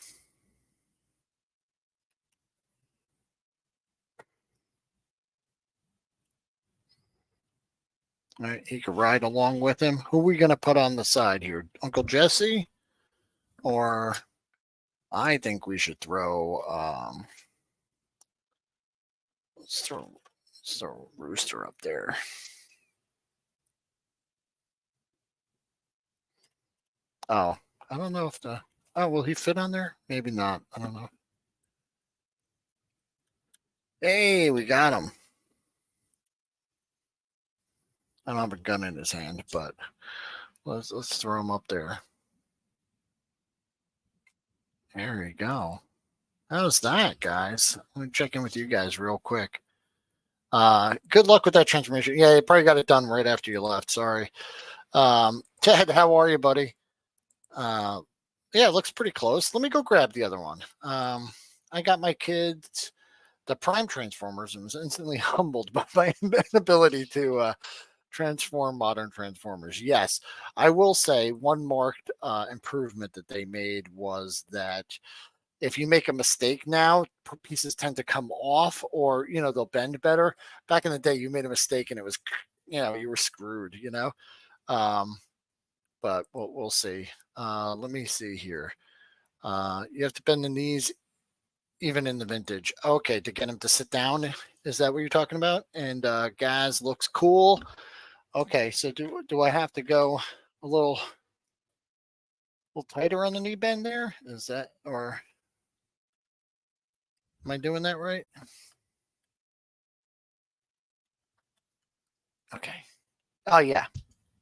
All right, he could ride along with him. Who are we going to put on the side here? Uncle Jesse? Or I think we should throw, let's throw Rooster up there. Oh, I don't know if will he fit on there? Maybe not. I don't know. Hey, we got him. I don't have a gun in his hand, but let's throw him up there. There you go. How's that, guys? Let me check in with you guys real quick. Good luck with that transformation. Yeah, you probably got it done right after you left. Sorry. Ted, how are you, buddy? Yeah, it looks pretty close. Let me go grab the other one. I got my kids the Prime Transformers and was instantly humbled by my inability to transform modern Transformers. Yes, I will say one marked improvement that they made was that if you make a mistake now, pieces tend to come off, or they'll bend better. Back in the day, you made a mistake and it was, you were screwed. Um, but we'll see. Let me see here. You have to bend the knees even in the vintage. Okay, to get him to sit down. Is that what you're talking about? And Gaz looks cool. Okay, so do I have to go a little tighter on the knee bend there? Is that, or am I doing that right? Okay. Oh yeah,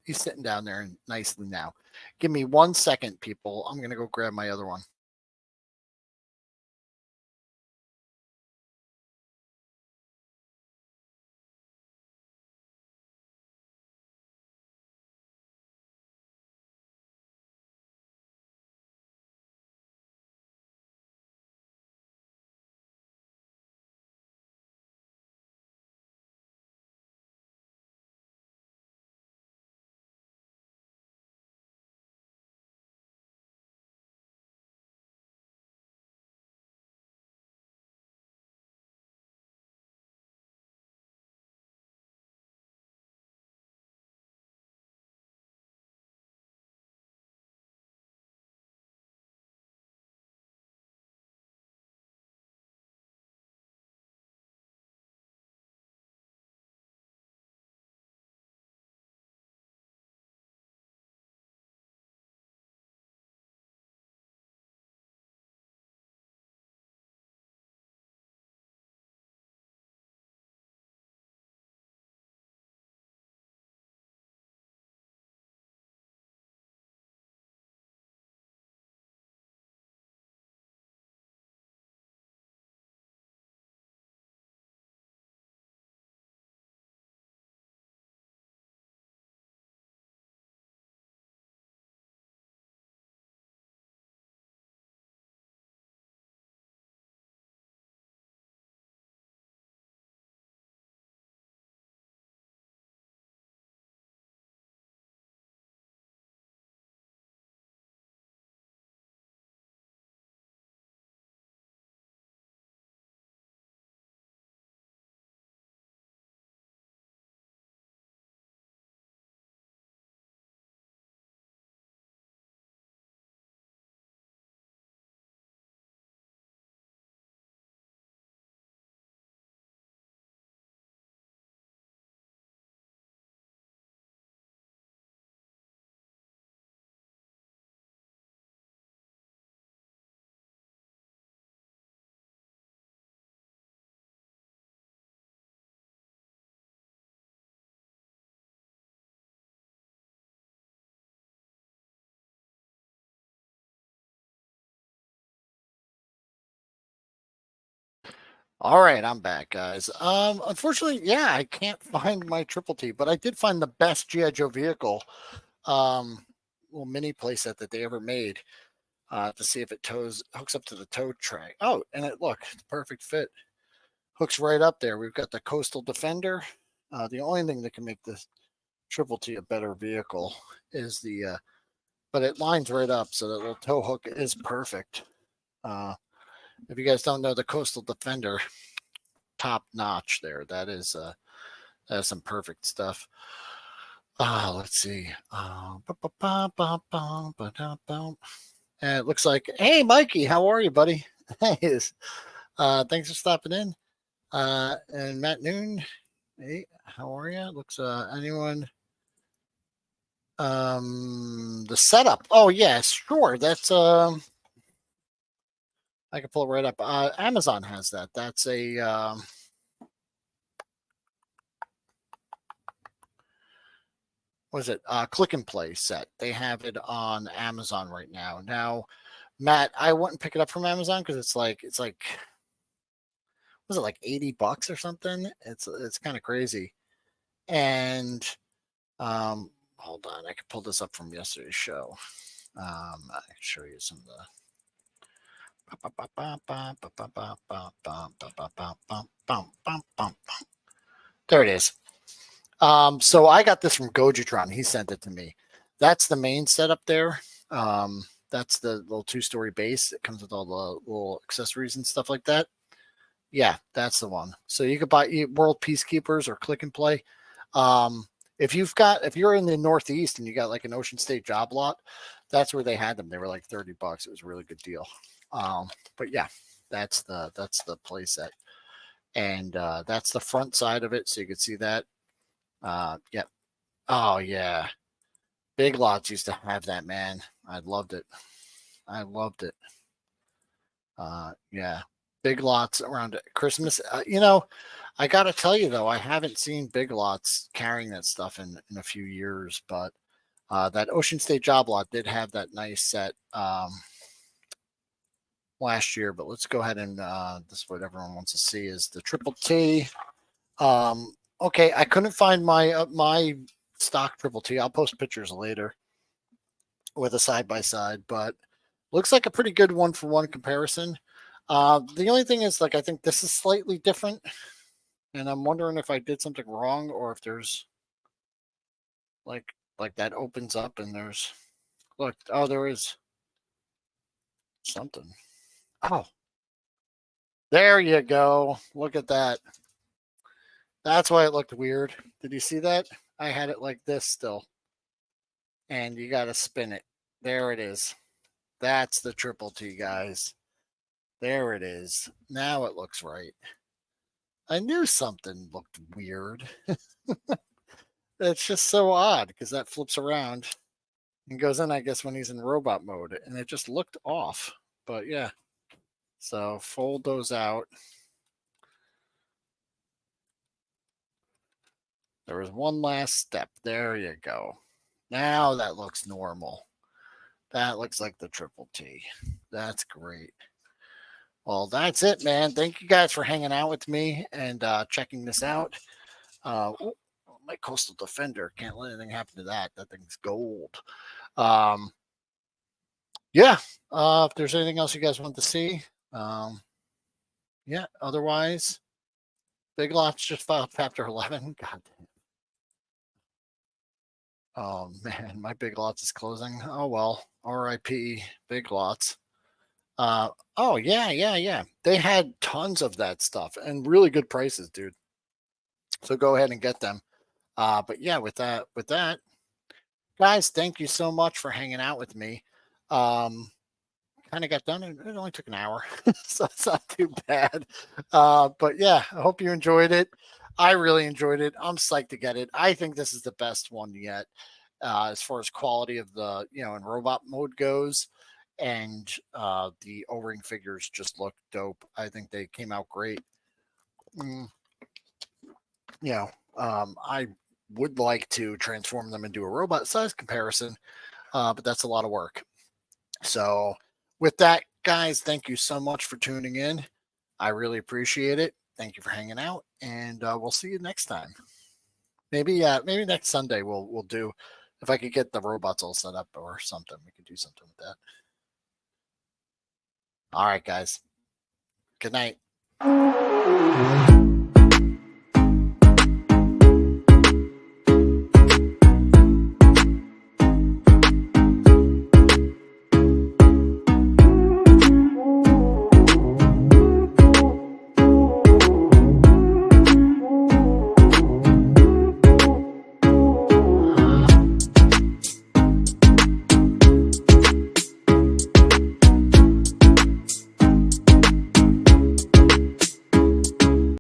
he's sitting down there nicely now. Give me 1 second, people. I'm gonna go grab my other one. All right, I'm back, guys. Unfortunately, yeah, I can't find my Triple T, but I did find the best GI Joe vehicle, um, little mini playset that they ever made, to see if it hooks up to the tow tray. Oh, and look, it's a perfect fit. Hooks right up there. We've got the Coastal Defender. The only thing that can make this Triple T a better vehicle is but it lines right up, so that little tow hook is perfect. Uh, if you guys don't know, the Coastal Defender, top notch there. That's some perfect stuff. Let's see. And it looks like, hey, Mikey, how are you, buddy? Hey, thanks for stopping in. And Matt Noon, hey, how are you? Looks anyone the setup. Oh yeah, sure. That's I can pull it right up. Amazon has that. That's a what is it? Click and play set. They have it on Amazon right now. Now, Matt, I wouldn't pick it up from Amazon because it's like was it like $80 or something? It's kind of crazy. And hold on, I can pull this up from yesterday's show. I can show you some of the There it is. So I got this from Gojitron. He sent it to me. That's the main setup there. That's the little 2-story base. It comes with all the little accessories and stuff like that. Yeah, that's the one. So you could buy World Peacekeepers or Click and Play. If you're in the Northeast and you got like an Ocean State job lot, that's where they had them. They were like $30. It was a really good deal. But yeah, that's the play set. And that's the front side of it, so you can see that. Yep. Oh yeah. Big Lots used to have that, man. I loved it. Yeah. Big Lots around Christmas. I got to tell you though, I haven't seen Big Lots carrying that stuff in a few years, but that Ocean State job lot did have that nice set last year. But let's go ahead and this is what everyone wants to see is the Triple T. Okay, I couldn't find my stock Triple T. I'll post pictures later with a side-by-side, but looks like a pretty good one-for-one comparison. The only thing is, like, I think this is slightly different, and I'm wondering if I did something wrong or if there's like that opens up and there's there is something. Oh, there you go. Look at that. That's why it looked weird. Did you see that? I had it like this still. And you got to spin it. There it is. That's the Triple T, guys. There it is. Now it looks right. I knew something looked weird. It's just so odd because that flips around and goes in, I guess, when he's in robot mode. And it just looked off. But yeah. So fold those out. There was one last step. There you go. Now that looks normal. That looks like the Triple T. That's great. Well, that's it, man. Thank you guys for hanging out with me and checking this out. My Coastal Defender. Can't let anything happen to that. That thing's gold. Yeah. If there's anything else you guys want to see, yeah. Otherwise, Big Lots just filed Chapter 11. God damn. Oh man, my Big Lots is closing. Oh well, R.I.P. Big Lots. Oh yeah. They had tons of that stuff and really good prices, dude. So go ahead and get them. But yeah, with that, guys, thank you so much for hanging out with me. Kind of got done. It only took an hour, so it's not too bad. But yeah, I hope you enjoyed it. I really enjoyed it. I'm psyched to get it. I think this is the best one yet, as far as quality of the, in robot mode goes. And the O-ring figures just look dope. I think they came out great. I would like to transform them into a robot size comparison, but that's a lot of work. So with that, guys, thank you so much for tuning in. I really appreciate it. Thank you for hanging out, and we'll see you next time. Maybe next Sunday we'll do, if I could get the robots all set up or something, we could do something with that. All right, guys. Good night.